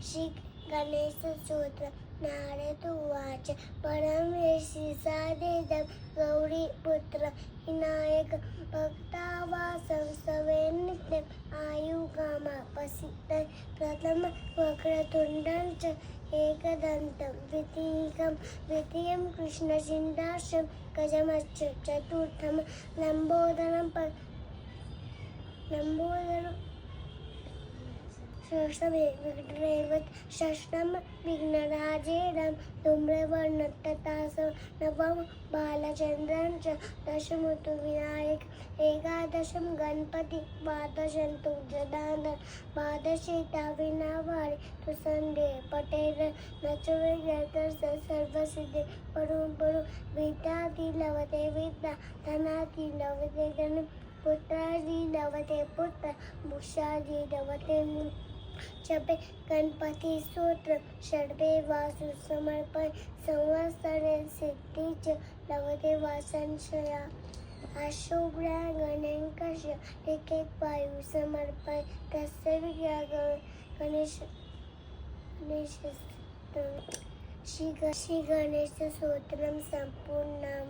श्री गणेश स्तोत्र नारद उवाच परमेशी साधेदं गौरीपुत्र विनायक भक्तावासं सवेन्नित्यम् आयुगामापसितं प्रथम वक्रतुण्डं च एकदन्तं द्वितीयं कृष्णशिण्डाश्रं गजमश्च चतुर्थं लम्बोदरं षष्ठं विघ्नराजेरं धूम्रवर्णं तथासो नवम बालचन्द्रं च दशमतु विनायक एकादशं गणपति द्वादशं तु गदाधर द्वादशेता विनावारि तु संदेह पटेर नचवेदर्श सर्वसिद्धि परो विद्यादि लभते विद्या धनादि लभते धनं पुत्रादि लभते पुत्र मुक्षादि लभते जपे गणपति स्तोत्र षड्देवासु समर्पय संवत्सरे सिद्धि च लभते वासंशया अशोभ्या गणेशस्य ऋकेवायु समर्पय तस्य विद्या गणेश श्री गणेश स्तोत्रम संपूर्णम।